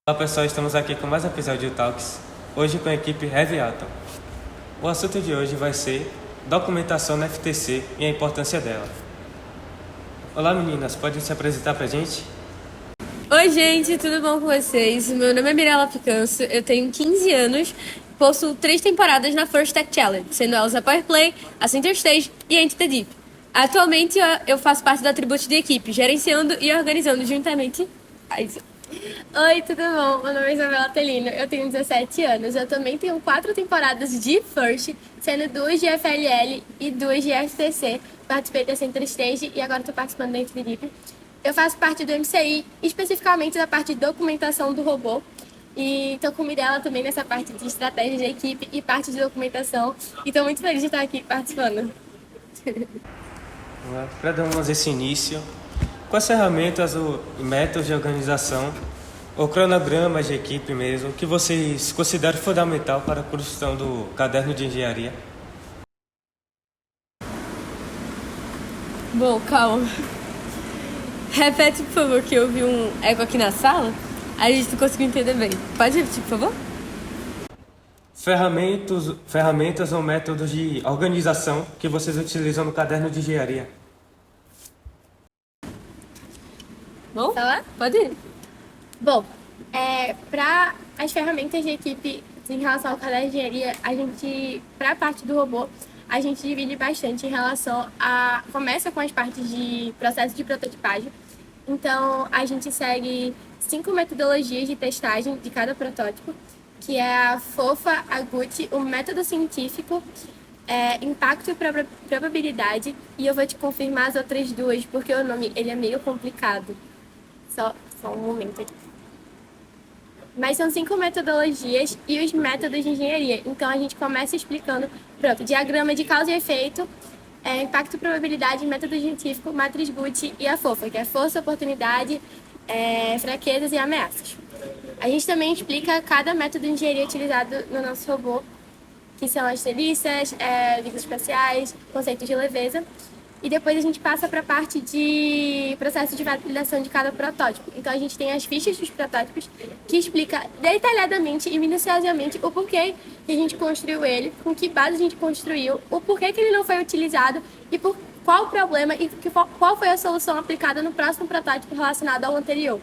Olá pessoal, estamos aqui com mais um episódio de Talks, hoje com a equipe Heavy Atom. O assunto de hoje vai ser documentação na FTC e a importância dela. Olá meninas, podem se apresentar pra gente? Oi gente, tudo bom com vocês? Meu nome é Mirella Picanço, eu tenho 15 anos, possuo 3 temporadas na First Tech Challenge, sendo elas a Power Play, a Center Stage e a Into the Deep. Atualmente eu faço parte da Atributo de equipe, gerenciando e organizando juntamente a Isa. Oi, tudo bom? Meu nome é Isabela Telino, eu tenho 17 anos. Eu também tenho 4 temporadas de First, sendo 2 de FLL e 2 de FTC. Participei da Center Stage e agora estou participando da Into the Deep. Eu faço parte do MCI, especificamente da parte de documentação do robô. E estou com Mirella também nessa parte de estratégia de equipe e parte de documentação. E estou muito feliz de estar aqui participando. Para darmos esse início, quais ferramentas ou métodos de organização ou cronogramas de equipe mesmo que vocês consideram fundamental para a construção do caderno de engenharia? Bom, calma. Repete, por favor, que eu vi um eco aqui na sala. A gente não conseguiu entender bem. Pode repetir, por favor? Ferramentas ou métodos de organização que vocês utilizam no caderno de engenharia? Bom, Falar? pode ir. Bom, para as ferramentas de equipe em relação ao caderno de engenharia, para a parte do robô, a gente divide bastante em relação a... Começa com as partes de processo de prototipagem. Então, a gente segue 5 metodologias de testagem de cada protótipo, que é a FOFA, a GUT, o método científico, impacto e probabilidade, e eu vou te confirmar as outras duas, porque o nome ele é meio complicado. Só um momento aqui. Mas são 5 metodologias e os métodos de engenharia. Então a gente começa explicando, diagrama de causa e efeito, impacto, probabilidade, método científico, matriz GUT e a FOFA, que é força, oportunidade, fraquezas e ameaças. A gente também explica cada método de engenharia utilizado no nosso robô, que são as treliças, vidas espaciais, conceitos de leveza. E depois a gente passa para a parte de processo de validação de cada protótipo. Então a gente tem as fichas dos protótipos que explica detalhadamente e minuciosamente o porquê que a gente construiu ele, com que base a gente construiu, o porquê que ele não foi utilizado e por qual o problema e qual foi a solução aplicada no próximo protótipo relacionado ao anterior.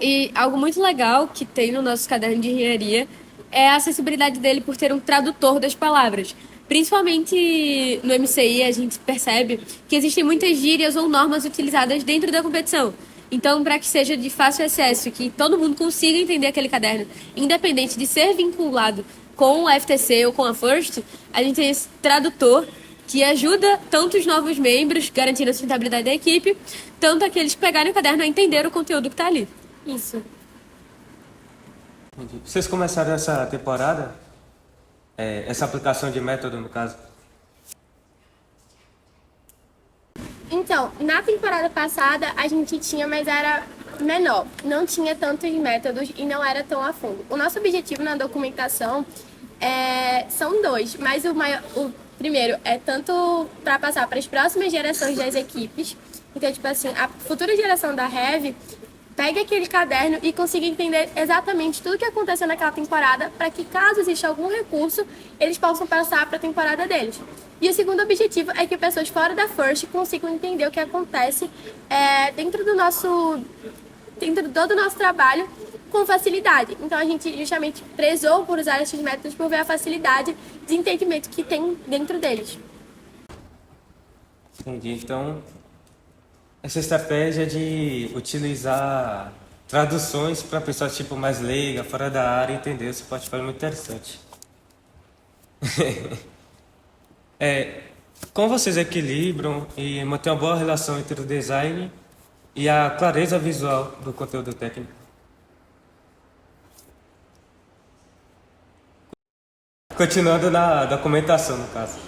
E algo muito legal que tem no nosso caderno de engenharia é a acessibilidade dele por ter um tradutor das palavras. Principalmente no MCI, a gente percebe que existem muitas gírias ou normas utilizadas dentro da competição. Então, para que seja de fácil acesso, que todo mundo consiga entender aquele caderno, independente de ser vinculado com o FTC ou com a First, a gente tem esse tradutor que ajuda tanto os novos membros, garantindo a sustentabilidade da equipe, tanto aqueles que pegarem o caderno a entender o conteúdo que está ali. Isso. Entendi. Vocês começaram essa temporada, essa aplicação de método no caso? Então, na temporada passada a gente tinha, mas era menor. Não tinha tantos métodos e não era tão a fundo. O nosso objetivo na documentação são 2, mas o primeiro é tanto para passar para as próximas gerações das equipes. Então, tipo assim, a futura geração da Heavy pegue aquele caderno e consiga entender exatamente tudo o que aconteceu naquela temporada para que, caso exista algum recurso, eles possam passar para a temporada deles. E o segundo objetivo é que pessoas fora da First consigam entender o que acontece dentro do todo o nosso trabalho com facilidade. Então a gente justamente prezou por usar esses métodos por ver a facilidade de entendimento que tem dentro deles. Entendi. Então, essa estratégia de utilizar traduções para pessoas tipo mais leiga, fora da área, entender esse portfólio é muito interessante. Como vocês equilibram e mantêm uma boa relação entre o design e a clareza visual do conteúdo técnico? Continuando na documentação, no caso.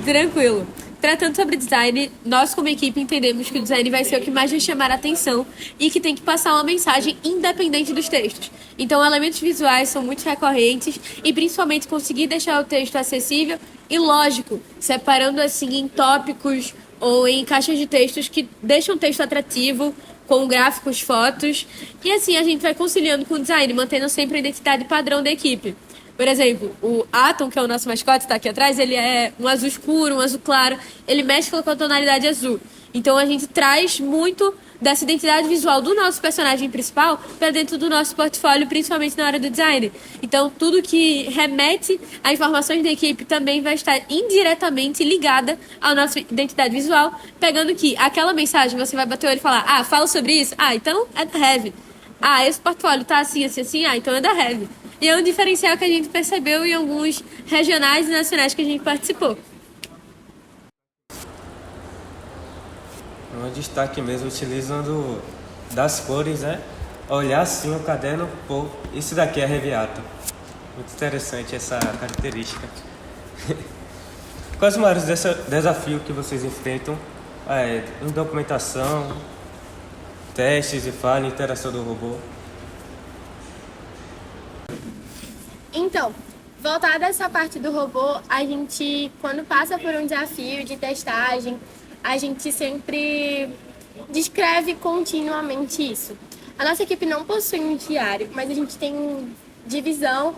Tranquilo. tratando sobre design, nós como equipe entendemos que o design vai ser o que mais vai chamar a atenção e que tem que passar uma mensagem independente dos textos. Então, elementos visuais são muito recorrentes e principalmente conseguir deixar o texto acessível e lógico, separando assim em tópicos ou em caixas de textos que deixam o texto atrativo, com gráficos, fotos, e assim a gente vai conciliando com o design, mantendo sempre a identidade padrão da equipe. Por exemplo, o Atom, que é o nosso mascote, está aqui atrás, ele é um azul escuro, um azul claro, ele mescla com a tonalidade azul. Então a gente traz muito dessa identidade visual do nosso personagem principal para dentro do nosso portfólio, principalmente na área do design. Então tudo que remete a informações da equipe também vai estar indiretamente ligada à nossa identidade visual, pegando que aquela mensagem você vai bater o olho e falar, ah, fala sobre isso, ah, então é da Heavy. Ah, esse portfólio tá assim, assim, assim, ah, então é da Heavy. E é um diferencial que a gente percebeu em alguns regionais e nacionais que a gente participou. Um destaque mesmo, utilizando das cores, né? Olhar assim o caderno, pô, isso daqui é Heavy Atom. Muito interessante essa característica. Quais os maiores desafios que vocês enfrentam em documentação, testes e falha, interação do robô? Então, voltada a essa parte do robô, a gente, quando passa por um desafio de testagem, a gente sempre descreve continuamente isso. A nossa equipe não possui um diário, mas a gente tem divisão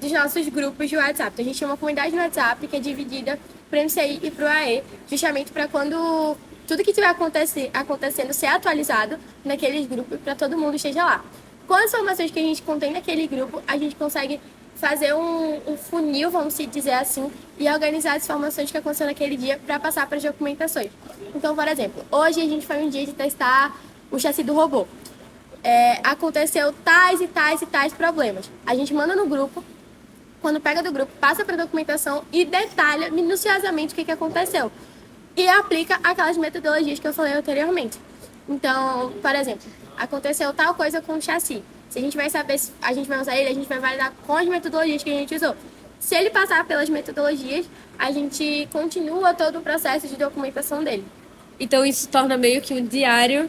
dos nossos grupos de WhatsApp. Então, a gente tem uma comunidade no WhatsApp que é dividida para o MCI e para o AE, justamente para quando tudo que estiver acontecendo ser atualizado naqueles grupos, para todo mundo esteja lá. Com as informações que a gente contém naquele grupo, a gente consegue fazer um funil, vamos dizer assim, e organizar as informações que aconteceram naquele dia para passar para as documentações. Então, por exemplo, hoje a gente foi um dia de testar o chassi do robô. Aconteceu tais e tais e tais problemas. A gente manda no grupo, quando pega do grupo, passa para a documentação e detalha minuciosamente o que aconteceu. E aplica aquelas metodologias que eu falei anteriormente. Então, por exemplo, aconteceu tal coisa com o chassi. Se a gente vai saber se a gente vai usar ele, a gente vai validar com as metodologias que a gente usou. Se ele passar pelas metodologias, a gente continua todo o processo de documentação dele. Então isso torna meio que um diário,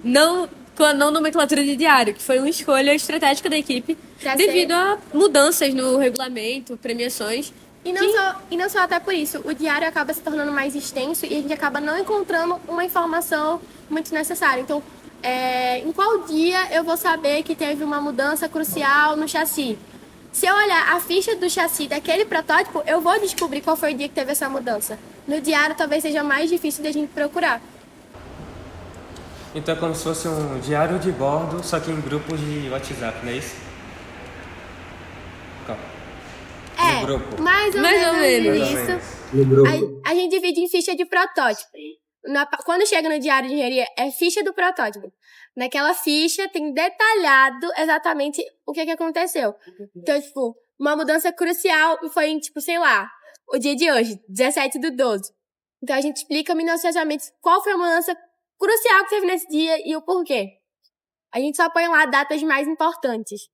não com a não nomenclatura de diário, que foi uma escolha estratégica da equipe devido a mudanças no regulamento, premiações. E não só até por isso, o diário acaba se tornando mais extenso e a gente acaba não encontrando uma informação muito necessária. Então, em qual dia eu vou saber que teve uma mudança crucial no chassi? Se eu olhar a ficha do chassi daquele protótipo, eu vou descobrir qual foi o dia que teve essa mudança. No diário, talvez seja mais difícil de a gente procurar. Então é como se fosse um diário de bordo, só que em grupos de WhatsApp, não é isso? No grupo. Mais ou menos isso. No grupo. A gente divide em ficha de protótipo. Quando chega no diário de engenharia, é ficha do protótipo. Naquela ficha tem detalhado exatamente o que aconteceu. Então, tipo, uma mudança crucial foi em, tipo, sei lá, o dia de hoje, 17/12. Então, a gente explica minuciosamente qual foi a mudança crucial que teve nesse dia e o porquê. A gente só põe lá datas mais importantes.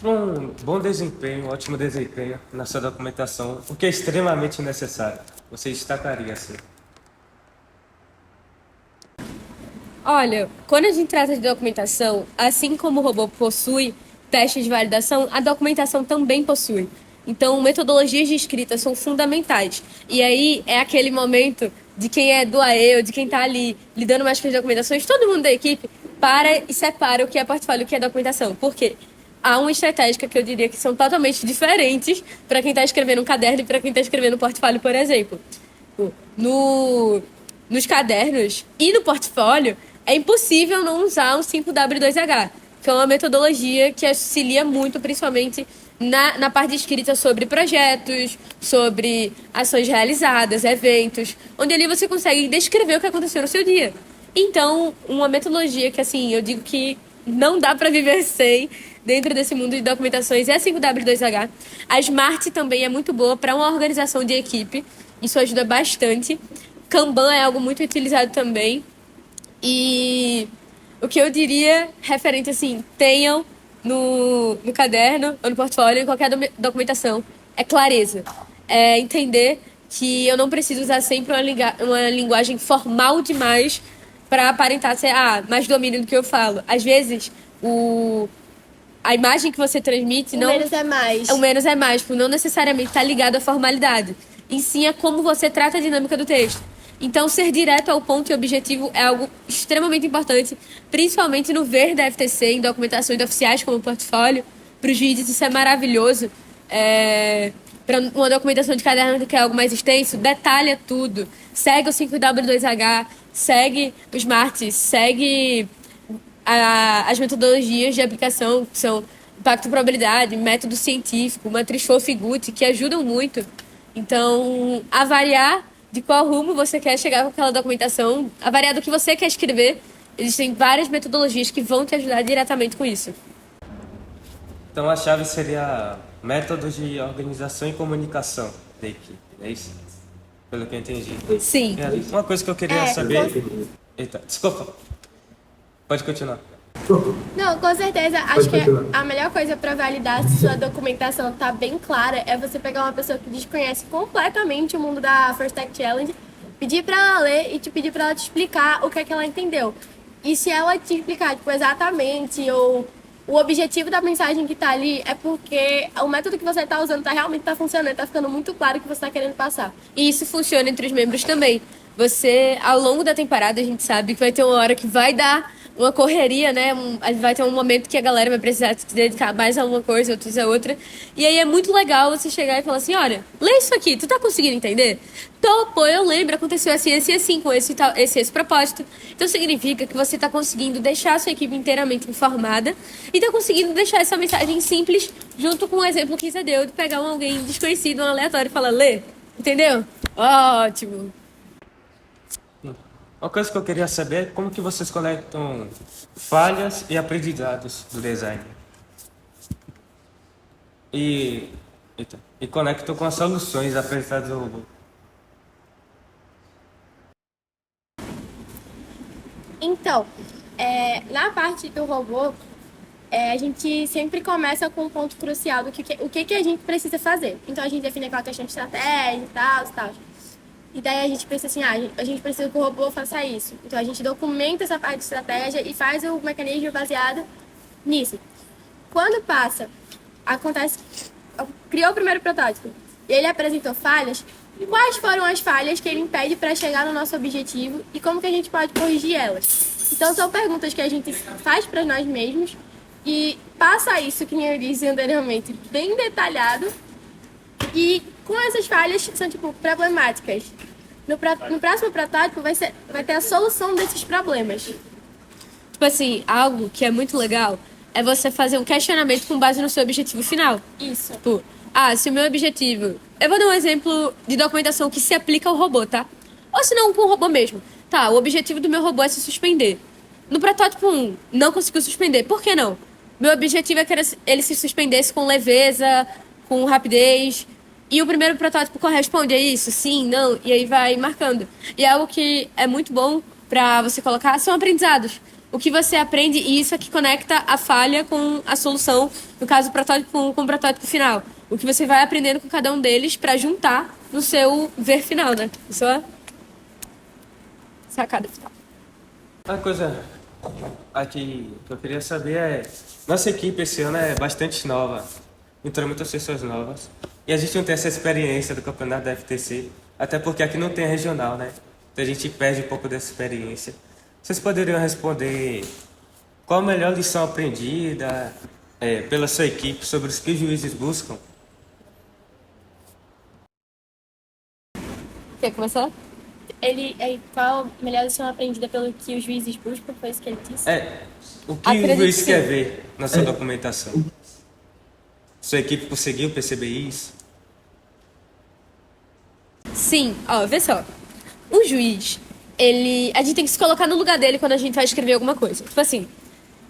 Um bom desempenho, ótimo desempenho na sua documentação, o que é extremamente necessário. Você destacaria assim? Olha, quando a gente trata de documentação, assim como o robô possui testes de validação, a documentação também possui. Então, metodologias de escrita são fundamentais. E aí é aquele momento de quem é do AE ou de quem está ali lidando mais com as documentações, todo mundo da equipe para e separa o que é portfólio e o que é documentação. Por quê? Há uma estratégia que eu diria que são totalmente diferentes para quem está escrevendo um caderno e para quem está escrevendo um portfólio, por exemplo. Nos cadernos e no portfólio, é impossível não usar um 5W2H, que é uma metodologia que auxilia muito, principalmente na parte de escrita sobre projetos, sobre ações realizadas, eventos, onde ali você consegue descrever o que aconteceu no seu dia. Então, uma metodologia que, assim, eu digo que não dá para viver sem dentro desse mundo de documentações é a 5W2H. A Smart também é muito boa para uma organização de equipe, isso ajuda bastante. Kanban é algo muito utilizado também. E o que eu diria, referente assim, tenham no caderno ou no portfólio, em qualquer documentação, é clareza. É entender que eu não preciso usar sempre uma linguagem formal demais para aparentar ser mais domínio do que eu falo. Às vezes, a imagem que você transmite não... Menos é mais. O menos é mais, não necessariamente está ligado à formalidade. E sim a como você trata a dinâmica do texto. Então, ser direto ao ponto e objetivo é algo extremamente importante, principalmente no ver da FTC, em documentações oficiais como o portfólio. Para os juízes isso é maravilhoso. Para uma documentação de caderno que é algo mais extenso, detalha tudo. Segue o 5W2H, segue os SMARTs, segue as metodologias de aplicação, que são impacto probabilidade, método científico, matriz Foff-Gut, que ajudam muito. Então, avaliar de qual rumo você quer chegar com aquela documentação, avaliar do que você quer escrever. Existem várias metodologias que vão te ajudar diretamente com isso. Então a chave seria métodos de organização e comunicação da equipe, é isso? Pelo que eu entendi. Sim. Uma coisa que eu queria saber... Eita, desculpa. Pode continuar. Não, com certeza. Acho que a melhor coisa para validar se sua documentação tá bem clara é você pegar uma pessoa que desconhece completamente o mundo da First Tech Challenge, pedir para ela ler e te pedir para ela te explicar o que é que ela entendeu. E se ela te explicar tipo, exatamente ou o objetivo da mensagem que tá ali é porque o método que você tá usando realmente tá funcionando, tá ficando muito claro o que você tá querendo passar. E isso funciona entre os membros também. Você, ao longo da temporada, a gente sabe que vai ter uma hora que vai dar uma correria, né? Vai ter um momento que a galera vai precisar se dedicar mais a uma coisa, outros a outra. E aí é muito legal você chegar e falar assim, olha, lê isso aqui, tu tá conseguindo entender? Então, pô, eu lembro, aconteceu assim, assim, com esse propósito. Então significa que você tá conseguindo deixar a sua equipe inteiramente informada e tá conseguindo deixar essa mensagem simples junto com o exemplo que você deu de pegar alguém desconhecido, um aleatório e falar, lê, entendeu? Ótimo! Uma coisa que eu queria saber é como que vocês coletam falhas e aprendizados do design. E conectam com as soluções apresentadas do robô. Então, na parte do robô, a gente sempre começa com um ponto crucial do o que a gente precisa fazer. Então, a gente define aquela questão de estratégia e tal. E daí a gente pensa assim, a gente precisa que o robô faça isso. Então a gente documenta essa parte de estratégia e faz o mecanismo baseado nisso. Quando criou o primeiro protótipo e ele apresentou falhas, quais foram as falhas que ele impede para chegar no nosso objetivo e como que a gente pode corrigir elas? Então são perguntas que a gente faz para nós mesmos e passa isso, que nem eu disse anteriormente, bem detalhado. E com essas falhas são tipo problemáticas. No próximo protótipo vai ter a solução desses problemas. Tipo assim, algo que é muito legal é você fazer um questionamento com base no seu objetivo final. Isso. Tipo, se o meu objetivo... Eu vou dar um exemplo de documentação que se aplica ao robô, tá? Ou se não, com o robô mesmo. Tá, o objetivo do meu robô é se suspender. No protótipo 1, não conseguiu suspender. Por que não? Meu objetivo é que ele se suspendesse com leveza, com rapidez... E o primeiro protótipo corresponde a isso? Sim, não? E aí vai marcando. E algo que é muito bom para você colocar são aprendizados. O que você aprende, e isso é que conecta a falha com a solução, no caso, o protótipo 1 com o protótipo final. O que você vai aprendendo com cada um deles para juntar no seu ver final, né? Sua sacada final. Uma coisa aqui que eu queria saber é... Nossa equipe esse ano é bastante nova. Entrou muitas pessoas novas. E a gente não tem essa experiência do campeonato da FTC, até porque aqui não tem regional, né? Então a gente perde um pouco dessa experiência. Vocês poderiam responder qual a melhor lição aprendida pela sua equipe sobre os que os juízes buscam? Quer começar? Qual a melhor lição aprendida pelo que os juízes buscam? Foi isso que ele disse? O que o juiz quer ver na sua documentação? Sua equipe conseguiu perceber isso? Sim, vê só. O juiz, a gente tem que se colocar no lugar dele quando a gente vai escrever alguma coisa. Tipo assim,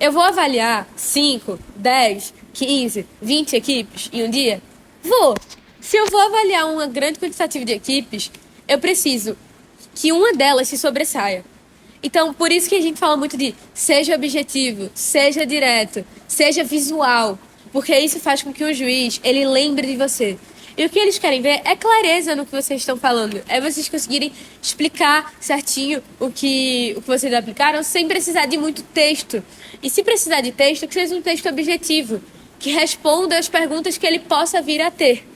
eu vou avaliar 5, 10, 15, 20 equipes em um dia? Vou. Se eu vou avaliar uma grande quantitativa de equipes, eu preciso que uma delas se sobressaia. Então, por isso que a gente fala muito de seja objetivo, seja direto, seja visual. Porque isso faz com que o juiz, ele lembre de você. E o que eles querem ver é clareza no que vocês estão falando. É vocês conseguirem explicar certinho o que vocês aplicaram sem precisar de muito texto. E se precisar de texto, que seja um texto objetivo, que responda as perguntas que ele possa vir a ter.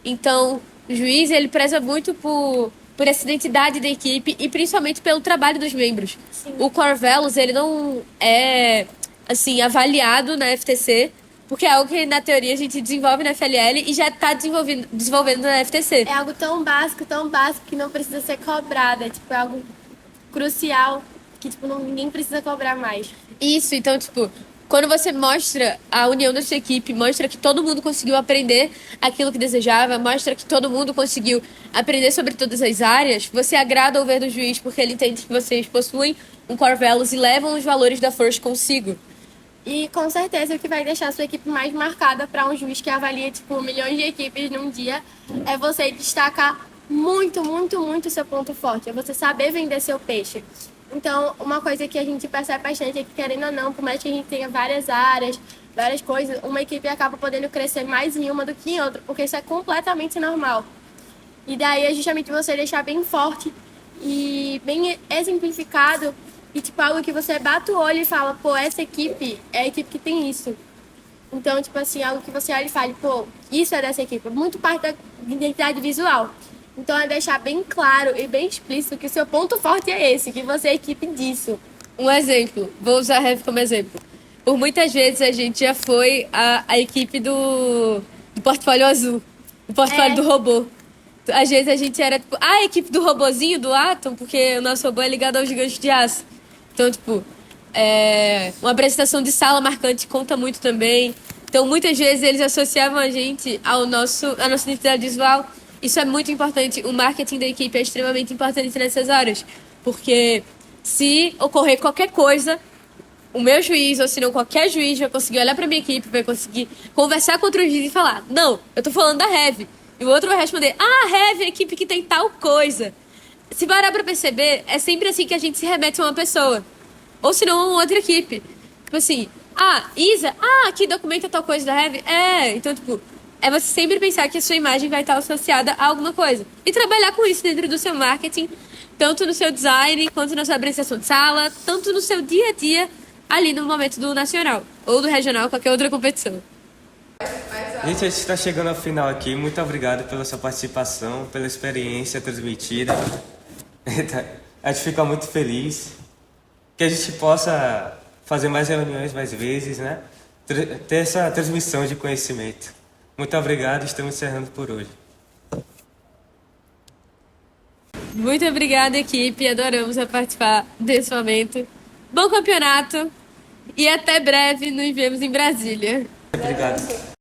Então, o juiz, ele preza muito por essa identidade da equipe e principalmente pelo trabalho dos membros. Sim. O Core Values, ele não é, assim, avaliado na FTC, porque é algo que, na teoria, a gente desenvolve na FLL e já está desenvolvendo na FTC. É algo tão básico que não precisa ser cobrado. É, tipo, é algo crucial que, tipo, ninguém precisa cobrar mais. Isso, então, tipo, quando você mostra a união da sua equipe, mostra que todo mundo conseguiu aprender aquilo que desejava, mostra que todo mundo conseguiu aprender sobre todas as áreas, você agrada ao ver do juiz, porque ele entende que vocês possuem um core values e levam os valores da First consigo. E com certeza o que vai deixar a sua equipe mais marcada para um juiz que avalia tipo milhões de equipes num dia é você destacar muito o seu ponto forte, é você saber vender seu peixe. Então, uma coisa que a gente percebe bastante é que, querendo ou não, por mais que a gente tenha várias áreas, várias coisas, uma equipe acaba podendo crescer mais em uma do que em outra, porque isso é completamente normal. E daí é justamente você deixar bem forte e bem exemplificado e tipo algo que você bate o olho e fala, pô, essa equipe é a equipe que tem isso. Então, tipo assim, algo que você olha e fale, pô, isso é dessa equipe. Muito parte da identidade visual. Então, é deixar bem claro e bem explícito que o seu ponto forte é esse, que você é a equipe disso. Um exemplo, vou usar a Rev como exemplo. Por muitas vezes a gente já foi a equipe do portfólio azul, do portfólio do robô. Às vezes a gente era tipo, a equipe do robozinho, do Atom, porque o nosso robô é ligado ao gigante de aço. Então, tipo, uma apresentação de sala marcante conta muito também. Então, muitas vezes eles associavam a gente à nossa identidade visual. Isso é muito importante. O marketing da equipe é extremamente importante nessas horas. Porque se ocorrer qualquer coisa, o meu juiz, ou se não qualquer juiz, vai conseguir olhar pra minha equipe, vai conseguir conversar com outro juiz e falar, não, eu tô falando da Rev. E o outro vai responder, a Rev é a equipe que tem tal coisa. Se parar pra perceber, é sempre assim que a gente se remete a uma pessoa. Ou se não, a uma outra equipe. Tipo assim, Isa, aqui documenta tal coisa da Rev. Então, tipo, é você sempre pensar que a sua imagem vai estar associada a alguma coisa. E trabalhar com isso dentro do seu marketing, tanto no seu design, quanto na sua apresentação de sala, tanto no seu dia a dia, ali no momento do nacional, ou do regional, qualquer outra competição. Gente, a gente está chegando ao final aqui. Muito obrigado pela sua participação, pela experiência transmitida. A gente fica muito feliz que a gente possa fazer mais reuniões mais vezes, né? Ter essa transmissão de conhecimento. Muito obrigado, estamos encerrando por hoje. Muito obrigada, equipe. Adoramos participar desse momento. Bom campeonato e até breve nos vemos em Brasília. Obrigado.